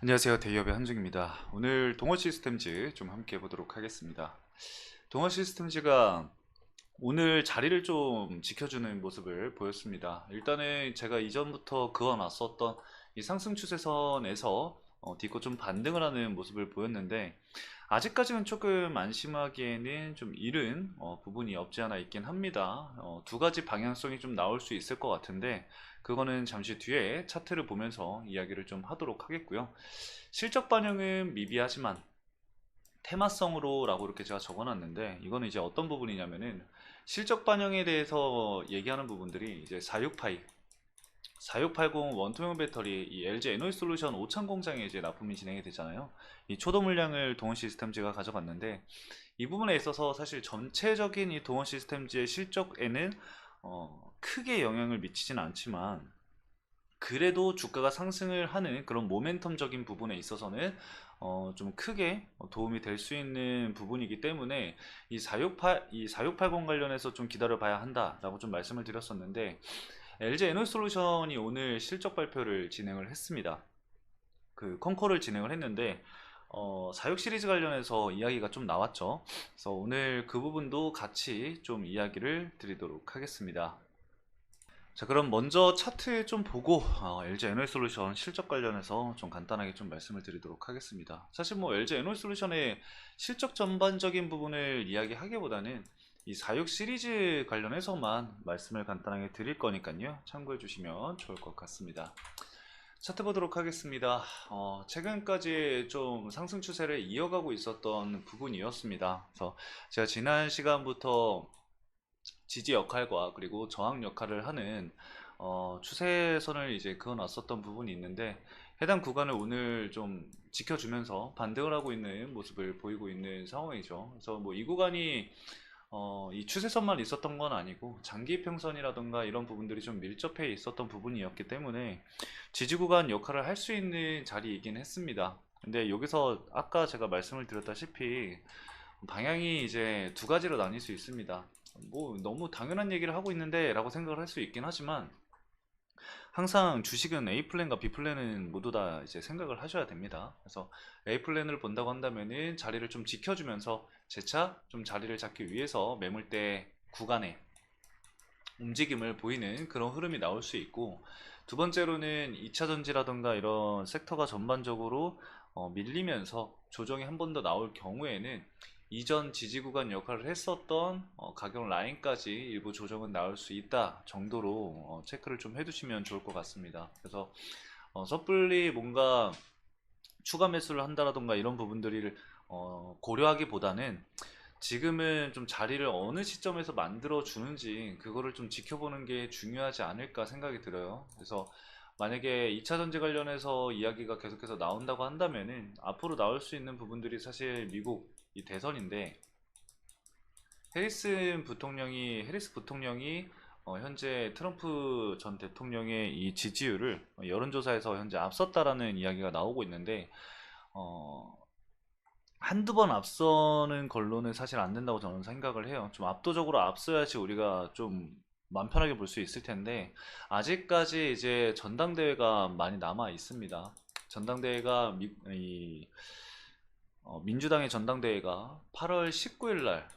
안녕하세요. 대기업의 한중입니다. 오늘 동원 시스템즈 좀 함께 해보도록 하겠습니다. 동원 시스템즈가 오늘 자리를 좀 지켜주는 모습을 보였습니다. 일단은 제가 이전부터 그어놨었던 이 상승 추세선에서 뒤로 좀 반등을 하는 모습을 보였는데 아직까지는 조금 안심하기에는 좀 이른 부분이 없지 않아 있긴 합니다. 두 가지 방향성이 좀 나올 수 있을 것 같은데 그거는 잠시 뒤에 차트를 보면서 이야기를 좀 하도록 하겠고요. 실적 반영은 미비하지만 테마성으로 라고 이렇게 제가 적어놨는데 이거는 이제 어떤 부분이냐면은 실적 반영에 대해서 얘기하는 부분들이 이제 46파이 4680 원통형 배터리 이 LG 에너지솔루션 오창 공장에 이제 납품이 진행이 되잖아요. 이 초도 물량을 동원 시스템즈가 가져갔는데 이 부분에 있어서 사실 전체적인 이 동원 시스템즈의 실적에는 크게 영향을 미치진 않지만 그래도 주가가 상승을 하는 그런 모멘텀적인 부분에 있어서는 좀 크게 도움이 될 수 있는 부분이기 때문에 이 4680 관련해서 좀 기다려 봐야 한다라고 좀 말씀을 드렸었는데 LG 에너지솔루션이 오늘 실적 발표를 진행을 했습니다. 그 컨콜을 진행을 했는데 46 시리즈 관련해서 이야기가 좀 나왔죠. 그래서 오늘 그 부분도 같이 좀 이야기를 드리도록 하겠습니다. 자, 그럼 먼저 차트 좀 보고 LG 에너지솔루션 실적 관련해서 좀 간단하게 좀 말씀을 드리도록 하겠습니다. 사실 뭐 LG 에너지솔루션의 실적 전반적인 부분을 이야기하기보다는 이 46 시리즈 관련해서만 말씀을 간단하게 드릴 거니까요. 참고해 주시면 좋을 것 같습니다. 차트 보도록 하겠습니다. 최근까지 좀 상승 추세를 이어가고 있었던 부분이었습니다. 그래서 제가 지난 시간부터 지지 역할과 그리고 저항 역할을 하는 추세선을 이제 그어놨었던 부분이 있는데 해당 구간을 오늘 좀 지켜주면서 반등을 하고 있는 모습을 보이고 있는 상황이죠. 그래서 뭐 이 구간이 이 추세선만 있었던 건 아니고 장기 평선이라던가 이런 부분들이 좀 밀접해 있었던 부분이었기 때문에 지지 구간 역할을 할 수 있는 자리이긴 했습니다. 근데 여기서 아까 제가 말씀을 드렸다시피 방향이 이제 두 가지로 나뉠 수 있습니다. 뭐 너무 당연한 얘기를 하고 있는데 라고 생각을 할 수 있긴 하지만 항상 주식은 A 플랜과 B 플랜은 모두 다 이제 생각을 하셔야 됩니다. 그래서 A 플랜을 본다고 한다면은 자리를 좀 지켜주면서 재차 좀 자리를 잡기 위해서 매물대 구간에 움직임을 보이는 그런 흐름이 나올 수 있고 두 번째로는 2차 전지라던가 이런 섹터가 전반적으로 밀리면서 조정이 한 번 더 나올 경우에는 이전 지지 구간 역할을 했었던 가격 라인까지 일부 조정은 나올 수 있다 정도로 체크를 좀 해두시면 좋을 것 같습니다. 그래서 섣불리 뭔가 추가 매수를 한다라던가 이런 부분들을 고려하기보다는 지금은 좀 자리를 어느 시점에서 만들어 주는지 그거를 좀 지켜보는 게 중요하지 않을까 생각이 들어요. 그래서 만약에 2차 전지 관련해서 이야기가 계속해서 나온다고 한다면은 앞으로 나올 수 있는 부분들이 사실 미국 이 대선인데 해리스 부통령이 현재 트럼프 전 대통령의 이 지지율을 여론조사에서 현재 앞섰다라는 이야기가 나오고 있는데 어, 한두 번 앞서는 걸로는 사실 안 된다고 저는 생각을 해요. 좀 압도적으로 앞서야지 우리가 좀 마음 편하게 볼 수 있을 텐데 아직까지 이제 전당대회가 많이 남아 있습니다. 전당대회가 민주당의 전당대회가 8월 19일 날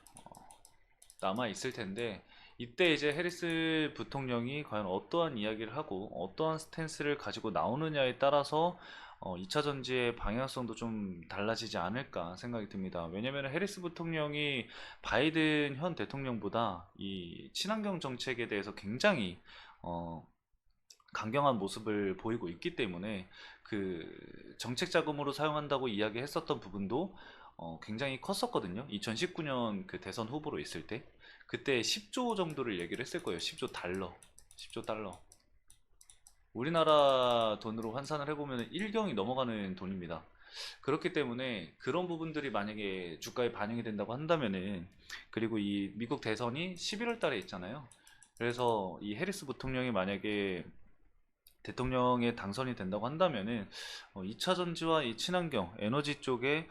남아 있을 텐데 이때 이제 해리스 부통령이 과연 어떠한 이야기를 하고 어떠한 스탠스를 가지고 나오느냐에 따라서 2차 전지의 방향성도 좀 달라지지 않을까 생각이 듭니다. 왜냐면 해리스 부통령이 바이든 현 대통령보다 이 친환경 정책에 대해서 굉장히 어, 강경한 모습을 보이고 있기 때문에 그 정책 자금으로 사용한다고 이야기했었던 부분도 굉장히 컸었거든요. 2019년 그 대선 후보로 있을 때 그때 10조 정도를 얘기를 했을 거예요. 10조 달러. 10조 달러. 우리나라 돈으로 환산을 해보면 1경이 넘어가는 돈입니다. 그렇기 때문에 그런 부분들이 만약에 주가에 반영이 된다고 한다면은 그리고 이 미국 대선이 11월 달에 있잖아요. 그래서 이 해리스 부통령이 만약에 대통령에 당선이 된다고 한다면은 2차 전지와 이 친환경 에너지 쪽에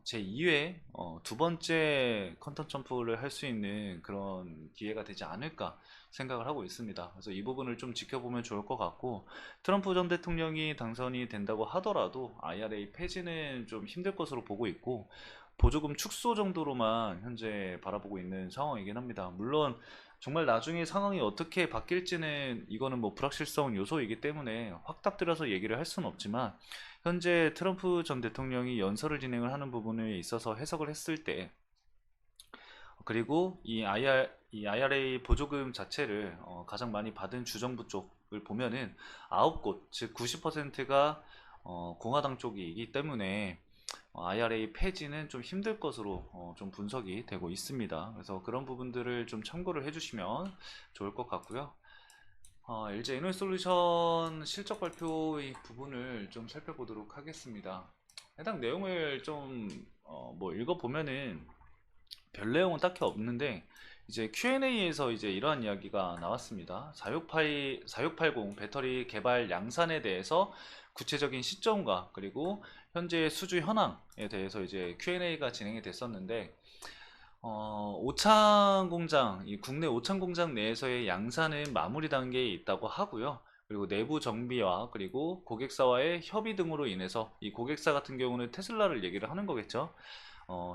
제 2회 두 번째 컨텐츠 점프를 할 수 있는 그런 기회가 되지 않을까 생각을 하고 있습니다. 그래서 이 부분을 좀 지켜보면 좋을 것 같고, 트럼프 전 대통령이 당선이 된다고 하더라도 IRA 폐지는 좀 힘들 것으로 보고 있고, 보조금 축소 정도로만 현재 바라보고 있는 상황이긴 합니다. 물론 정말 나중에 상황이 어떻게 바뀔지는 이거는 뭐 불확실성 요소이기 때문에 확답드려서 얘기를 할 수는 없지만, 현재 트럼프 전 대통령이 연설을 진행을 하는 부분에 있어서 해석을 했을 때, 그리고 이 IRA 보조금 자체를 가장 많이 받은 주정부 쪽을 보면은 9곳, 즉 90%가 공화당 쪽이기 때문에 IRA 폐지는 좀 힘들 것으로 좀 분석이 되고 있습니다. 그래서 그런 부분들을 좀 참고를 해주시면 좋을 것 같고요. LG 에너지솔루션 실적 발표의 부분을 좀 살펴보도록 하겠습니다. 해당 내용을 좀 뭐 읽어보면은 별 내용은 딱히 없는데, 이제 Q&A에서 이제 이러한 이야기가 나왔습니다. 4680 배터리 개발 양산에 대해서 구체적인 시점과 그리고 현재 수주 현황에 대해서 이제 Q&A가 진행이 됐었는데, 오창 공장, 이 국내 오창 공장 내에서의 양산은 마무리 단계에 있다고 하고요. 그리고 내부 정비와 그리고 고객사와의 협의 등으로 인해서, 이 고객사 같은 경우는 테슬라를 얘기를 하는 거겠죠.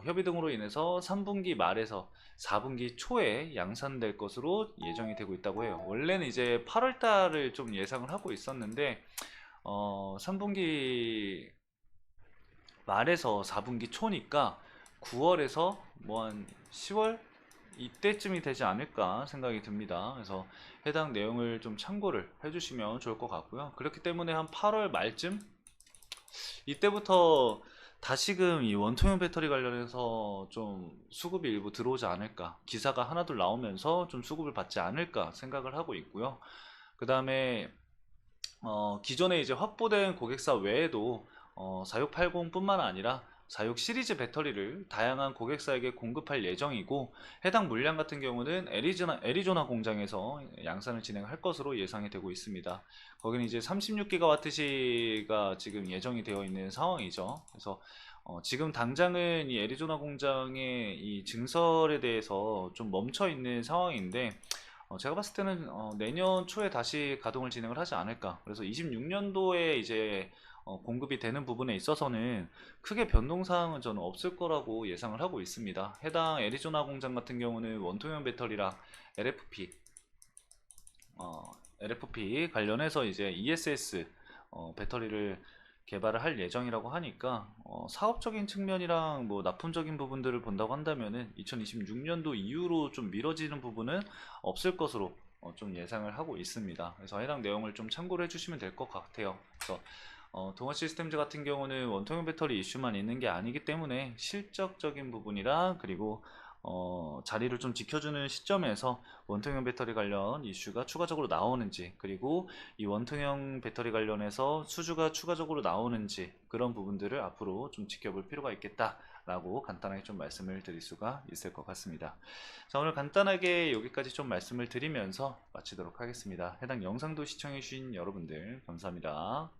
협의 등으로 인해서 3분기 말에서 4분기 초에 양산될 것으로 예정이 되고 있다고 해요. 원래는 이제 8월 달을 좀 예상을 하고 있었는데, 3분기 말에서 4분기 초니까 9월에서 뭐 한 10월 이때쯤이 되지 않을까 생각이 듭니다. 그래서 해당 내용을 좀 참고를 해주시면 좋을 것 같고요. 그렇기 때문에 한 8월 말쯤 이때부터 다시금 이 원통형 배터리 관련해서 좀 수급이 일부 들어오지 않을까, 기사가 하나둘 나오면서 좀 수급을 받지 않을까 생각을 하고 있고요. 그 다음에 기존에 이제 확보된 고객사 외에도 4680뿐만 아니라 46 시리즈 배터리를 다양한 고객사에게 공급할 예정이고, 해당 물량 같은 경우는 애리조나 공장에서 양산을 진행할 것으로 예상이 되고 있습니다. 거기는 이제 36GW시가 지금 예정이 되어 있는 상황이죠. 그래서 지금 당장은 이 애리조나 공장의 이 증설에 대해서 좀 멈춰 있는 상황인데, 제가 봤을 때는 내년 초에 다시 가동을 진행을 하지 않을까. 그래서 26년도에 이제 공급이 되는 부분에 있어서는 크게 변동사항은 저는 없을 거라고 예상을 하고 있습니다. 해당 애리조나 공장 같은 경우는 원통형 배터리랑 LFP, LFP 관련해서 이제 ESS 배터리를 개발을 할 예정이라고 하니까, 사업적인 측면이랑 뭐 납품적인 부분들을 본다고 한다면은 2026년도 이후로 좀 미뤄지는 부분은 없을 것으로 좀 예상을 하고 있습니다. 그래서 해당 내용을 좀 참고를 해주시면 될 것 같아요. 그래서 동원 시스템즈 같은 경우는 원통형 배터리 이슈만 있는 게 아니기 때문에 실적적인 부분이랑 그리고 자리를 좀 지켜주는 시점에서 원통형 배터리 관련 이슈가 추가적으로 나오는지, 그리고 이 원통형 배터리 관련해서 수주가 추가적으로 나오는지, 그런 부분들을 앞으로 좀 지켜볼 필요가 있겠다 라고 간단하게 좀 말씀을 드릴 수가 있을 것 같습니다. 자, 오늘 간단하게 여기까지 좀 말씀을 드리면서 마치도록 하겠습니다. 해당 영상도 시청해 주신 여러분들 감사합니다.